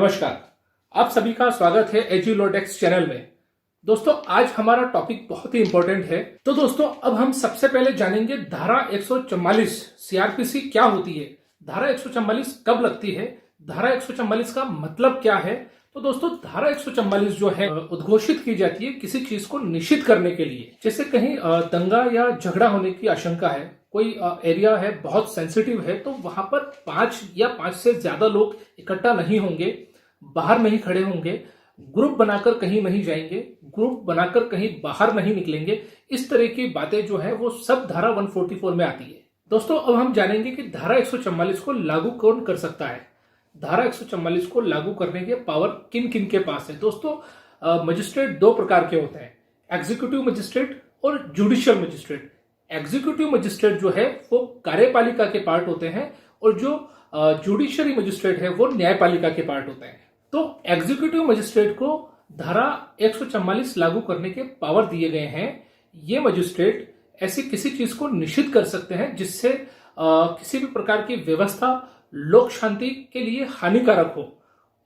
नमस्कार, आप सभी का स्वागत है एजुलोडेक्स चैनल में। दोस्तों, आज हमारा टॉपिक बहुत ही इंपॉर्टेंट है। तो दोस्तों, अब हम सबसे पहले जानेंगे धारा 144 सीआरपीसी क्या होती है, धारा 144 कब लगती है, धारा 144 का मतलब क्या है। तो दोस्तों, धारा 144 जो है उद्घोषित की जाती है किसी चीज को निषिद्ध करने के लिए। जैसे कहीं दंगा या झगड़ा होने की आशंका है, कोई एरिया है बहुत सेंसिटिव है, तो वहां पर 5 से ज्यादा लोग इकट्ठा नहीं होंगे, बाहर नहीं खड़े होंगे, ग्रुप बनाकर कहीं नहीं जाएंगे, ग्रुप बनाकर कहीं बाहर नहीं निकलेंगे। इस तरह की बातें जो है वो सब धारा 144 में आती है। दोस्तों, अब हम जानेंगे कि धारा 144 को लागू कौन कर सकता है। धारा 144 को लागू करने के पावर किन किन के पास है। दोस्तों, मजिस्ट्रेट दो प्रकार के होते हैं, एग्जीक्यूटिव मजिस्ट्रेट और जुडिशियल मजिस्ट्रेट। एग्जीक्यूटिव मजिस्ट्रेट जो है वो कार्यपालिका के पार्ट होते हैं और जो जुडिशरी मजिस्ट्रेट है वो न्यायपालिका के पार्ट होते हैं। तो एग्जीक्यूटिव मजिस्ट्रेट को धारा 144 लागू करने के पावर दिए गए हैं। ये मजिस्ट्रेट ऐसी किसी चीज को निषिद्ध कर सकते हैं जिससे किसी भी प्रकार की व्यवस्था लोक शांति के लिए हानिकारक हो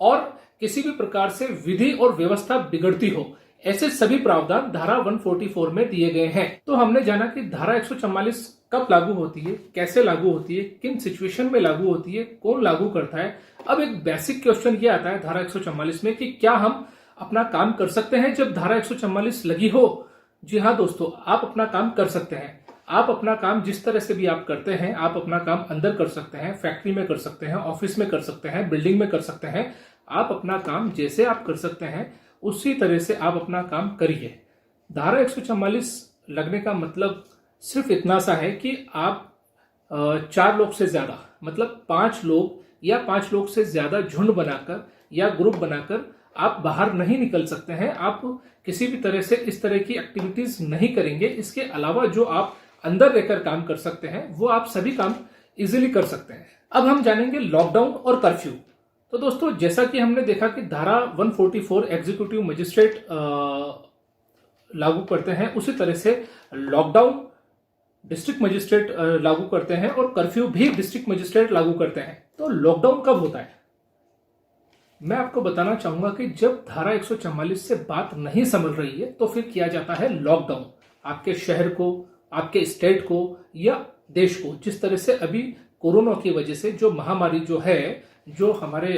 और किसी भी प्रकार से विधि और व्यवस्था बिगड़ती हो। ऐसे सभी प्रावधान धारा 144 में दिए गए हैं। तो हमने जाना कि धारा 144 कब लागू होती है, कैसे लागू होती है, किन सिचुएशन में लागू होती है, कौन लागू करता है। अब एक बेसिक क्वेश्चन ये आता है धारा 144 में कि क्या हम अपना काम कर सकते हैं जब धारा 144 लगी हो। जी हाँ दोस्तों, आप अपना काम कर सकते हैं। आप अपना काम जिस तरह से भी आप करते हैं, आप अपना काम अंदर कर सकते हैं, फैक्ट्री में कर सकते हैं, ऑफिस में कर सकते हैं, बिल्डिंग में कर सकते हैं। आप अपना काम जैसे आप कर सकते हैं उसी तरह से आप अपना काम करिए। धारा 144 लगने का मतलब सिर्फ इतना सा है कि आप 4 लोग से ज्यादा, मतलब 5 लोग या 5 लोग से ज्यादा झुंड बनाकर या ग्रुप बनाकर आप बाहर नहीं निकल सकते हैं। आप किसी भी तरह से इस तरह की एक्टिविटीज नहीं करेंगे। इसके अलावा जो आप अंदर रहकर काम कर सकते हैं वो आप सभी काम इजीली कर सकते हैं। अब हम जानेंगे लॉकडाउन और कर्फ्यू। तो दोस्तों, जैसा कि हमने देखा कि धारा 144 एग्जीक्यूटिव मजिस्ट्रेट लागू करते हैं, उसी तरह से लॉकडाउन डिस्ट्रिक्ट मजिस्ट्रेट लागू करते हैं और कर्फ्यू भी डिस्ट्रिक्ट मजिस्ट्रेट लागू करते हैं। तो लॉकडाउन कब होता है, मैं आपको बताना चाहूंगा कि जब धारा 144 से बात नहीं समझ रही है तो फिर किया जाता है लॉकडाउन। आपके शहर को, आपके स्टेट को या देश को, जिस तरह से अभी कोरोना की वजह से जो महामारी जो है, जो हमारे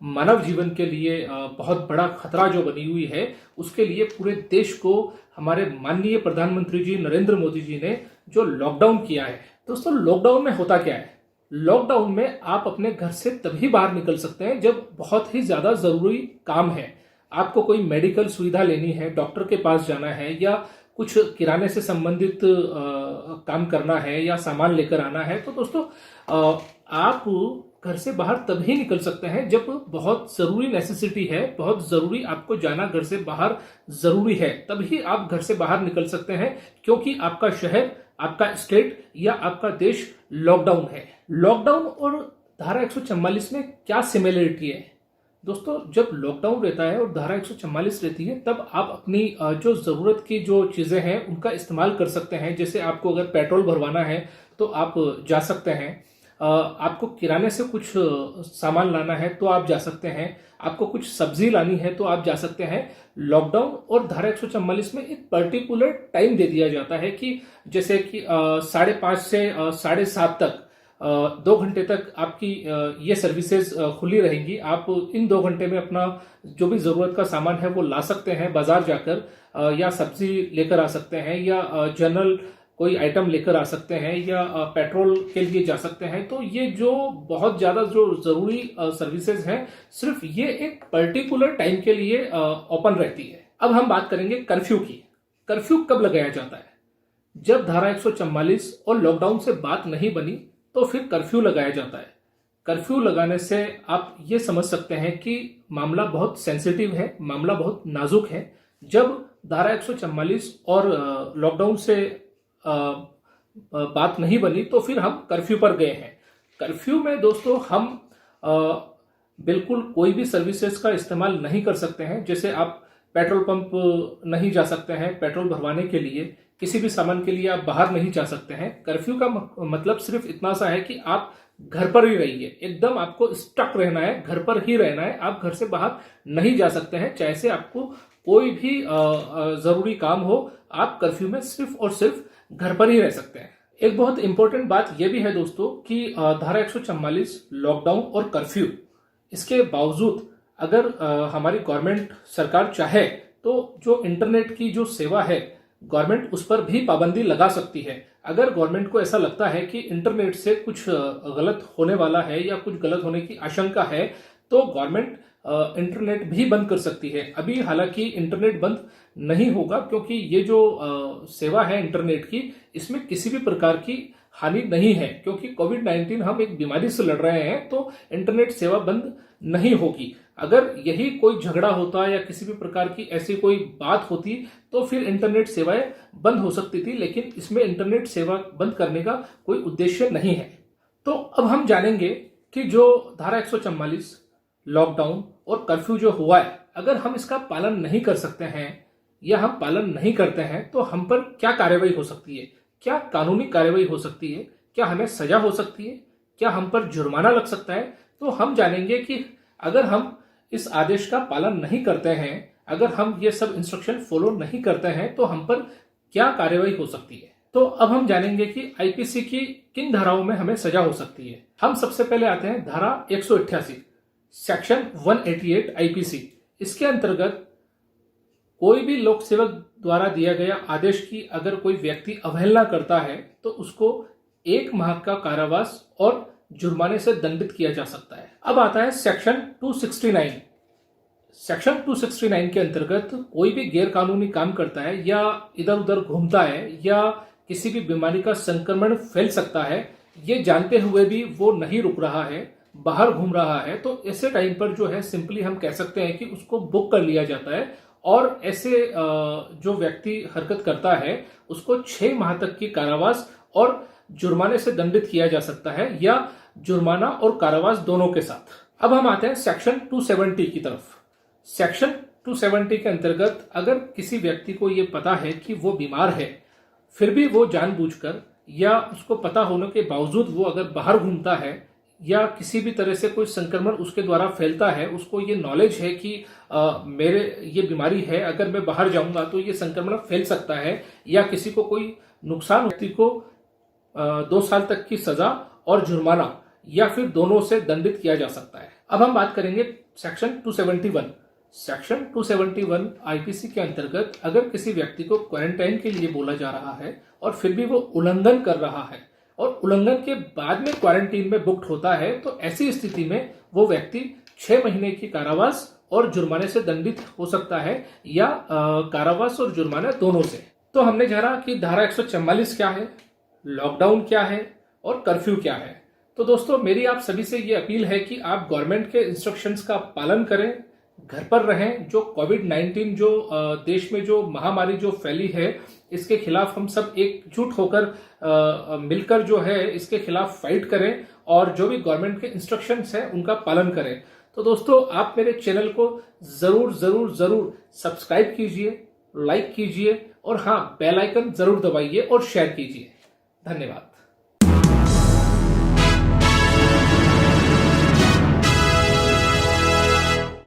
मानव जीवन के लिए बहुत बड़ा खतरा जो बनी हुई है, उसके लिए पूरे देश को हमारे माननीय प्रधानमंत्री जी नरेंद्र मोदी जी ने जो लॉकडाउन किया है। दोस्तों, लॉकडाउन में होता क्या है। लॉकडाउन में आप अपने घर से तभी बाहर निकल सकते हैं जब बहुत ही ज्यादा जरूरी काम है। आपको कोई मेडिकल सुविधा लेनी है, डॉक्टर के पास जाना है, या कुछ किराने से संबंधित काम करना है, या सामान लेकर आना है। तो दोस्तों, आप घर से बाहर तभी निकल सकते हैं जब बहुत जरूरी नेसेसिटी है, बहुत जरूरी आपको जाना घर से बाहर जरूरी है, तभी आप घर से बाहर निकल सकते हैं, क्योंकि आपका शहर, आपका स्टेट या आपका देश लॉकडाउन है। लॉकडाउन और धारा 144 में क्या सिमिलरिटी है। दोस्तों, जब लॉकडाउन रहता है और धारा 144 रहती है तब आप अपनी जो जरूरत की जो चीजें हैं उनका इस्तेमाल कर सकते हैं। जैसे आपको अगर पेट्रोल भरवाना है तो आप जा सकते हैं, आपको किराने से कुछ सामान लाना है तो आप जा सकते हैं, आपको कुछ सब्जी लानी है तो आप जा सकते हैं। लॉकडाउन और धारा 144 में एक पर्टिकुलर टाइम दे दिया जाता है कि जैसे कि 5:30 से 7:30 तक 2 घंटे तक आपकी ये सर्विसेज खुली रहेंगी। आप इन 2 घंटे में अपना जो भी जरूरत का सामान है वो ला सकते हैं बाजार जाकर, या सब्जी लेकर आ सकते हैं, या जनरल कोई आइटम लेकर आ सकते हैं, या पेट्रोल के लिए जा सकते हैं। तो ये जो बहुत ज्यादा जो जरूरी सर्विसेज हैं, सिर्फ ये एक पर्टिकुलर टाइम के लिए ओपन रहती है। अब हम बात करेंगे कर्फ्यू की। कर्फ्यू कब लगाया जाता है। जब धारा 144 और लॉकडाउन से बात नहीं बनी तो फिर कर्फ्यू लगाया जाता है। कर्फ्यू लगाने से आप ये समझ सकते हैं कि मामला बहुत सेंसिटिव है, मामला बहुत नाजुक है। जब धारा 144 और लॉकडाउन से बात नहीं बनी तो फिर हम कर्फ्यू पर गए हैं। कर्फ्यू में दोस्तों हम बिल्कुल कोई भी सर्विसेज का इस्तेमाल नहीं कर सकते हैं। जैसे आप पेट्रोल पंप नहीं जा सकते हैं पेट्रोल भरवाने के लिए, किसी भी सामान के लिए आप बाहर नहीं जा सकते हैं। कर्फ्यू का मतलब सिर्फ इतना सा है कि आप घर पर ही रहिए, एकदम आपको स्टक रहना है, घर पर ही रहना है, आप घर से बाहर नहीं जा सकते हैं। चाहे से आपको कोई भी जरूरी काम हो, आप कर्फ्यू में सिर्फ और सिर्फ घर पर ही रह सकते हैं। एक बहुत इंपॉर्टेंट बात यह भी है दोस्तों कि धारा 144 लॉकडाउन और कर्फ्यू, इसके बावजूद अगर हमारी गवर्नमेंट सरकार चाहे तो जो इंटरनेट की जो सेवा है गवर्नमेंट उस पर भी पाबंदी लगा सकती है। अगर गवर्नमेंट को ऐसा लगता है कि इंटरनेट से कुछ गलत होने वाला है या कुछ गलत होने की आशंका है तो गवर्नमेंट इंटरनेट भी बंद कर सकती है। अभी हालांकि इंटरनेट बंद नहीं होगा क्योंकि ये जो सेवा है इंटरनेट की, इसमें किसी भी प्रकार की हानि नहीं है, क्योंकि कोविड-19 हम एक बीमारी से लड़ रहे हैं तो इंटरनेट सेवा बंद नहीं होगी। अगर यही कोई झगड़ा होता या किसी भी प्रकार की ऐसी कोई बात होती तो फिर इंटरनेट सेवाएं बंद हो सकती थी, लेकिन इसमें इंटरनेट सेवा बंद करने का कोई उद्देश्य नहीं है। तो अब हम जानेंगे कि जो धारा 144 लॉकडाउन और कर्फ्यू जो हुआ है, अगर हम इसका पालन नहीं कर सकते हैं या हम पालन नहीं करते हैं तो हम पर क्या कार्रवाई हो सकती है, क्या कानूनी कार्रवाई हो सकती है, क्या हमें सजा हो सकती है, क्या हम पर जुर्माना लग सकता है। तो हम जानेंगे कि अगर हम इस आदेश का पालन नहीं करते हैं, अगर हम ये सब इंस्ट्रक्शन फॉलो नहीं करते हैं तो हम पर क्या कार्रवाई हो सकती है। तो अब हम जानेंगे कि आईपीसी की किन धाराओं में हमें सजा हो सकती है। हम सबसे पहले आते हैं धारा 188 सेक्शन 188 आईपीसी। इसके अंतर्गत कोई भी लोक सेवक द्वारा दिया गया आदेश की अगर कोई व्यक्ति अवहेलना करता है तो उसको 1 माह का कारावास और जुर्माने से दंडित किया जा सकता है। अब आता है सेक्शन 269। सेक्शन 269 के अंतर्गत कोई भी गैर कानूनी काम करता है या इधर उधर घूमता है या किसी भी बीमारी का संक्रमण फैल सकता है, ये जानते हुए भी वो नहीं रुक रहा है, बाहर घूम रहा है, तो ऐसे टाइम पर जो है सिंपली हम कह सकते हैं कि उसको बुक कर लिया जाता है और ऐसे जो व्यक्ति हरकत करता है उसको 6 माह तक की कारावास और जुर्माने से दंडित किया जा सकता है, या जुर्माना और कारावास दोनों के साथ। अब हम आते हैं सेक्शन 270 की तरफ। सेक्शन 270 के अंतर्गत अगर किसी व्यक्ति को ये पता है कि वो बीमार है, फिर भी वो जानबूझकर या उसको पता होने के बावजूद वो अगर बाहर घूमता है या किसी भी तरह से कोई संक्रमण उसके द्वारा फैलता है, उसको ये नॉलेज है कि मेरे ये बीमारी है, अगर मैं बाहर जाऊंगा तो ये संक्रमण फैल सकता है, या किसी को कोई नुकसान, व्यक्ति को 2 साल तक की सजा और जुर्माना या फिर दोनों से दंडित किया जा सकता है। अब हम बात करेंगे सेक्शन 271। सेक्शन 271 आईपीसी के अंतर्गत अगर किसी व्यक्ति को क्वारंटाइन के लिए बोला जा रहा है और फिर भी वो उल्लंघन कर रहा है और उल्लंघन के बाद में क्वारंटीन में बुक्ड होता है, तो ऐसी स्थिति में वो व्यक्ति 6 महीने की कारावास और जुर्माने से दंडित हो सकता है, या कारावास और जुर्माना दोनों से। तो हमने जाना कि धारा 144 क्या है, लॉकडाउन क्या है और कर्फ्यू क्या है। तो दोस्तों मेरी आप सभी से ये अपील है कि आप गवर्नमेंट के इंस्ट्रक्शंस का पालन करें, घर पर रहें। जो कोविड-19 जो देश में जो महामारी जो फैली है, इसके खिलाफ हम सब एकजुट होकर मिलकर जो है इसके खिलाफ फाइट करें और जो भी गवर्नमेंट के इंस्ट्रक्शंस हैं उनका पालन करें। तो दोस्तों आप मेरे चैनल को जरूर जरूर जरूर सब्सक्राइब कीजिए, लाइक कीजिए और हाँ, बेल आइकन जरूर दबाइए और शेयर कीजिए। धन्यवाद।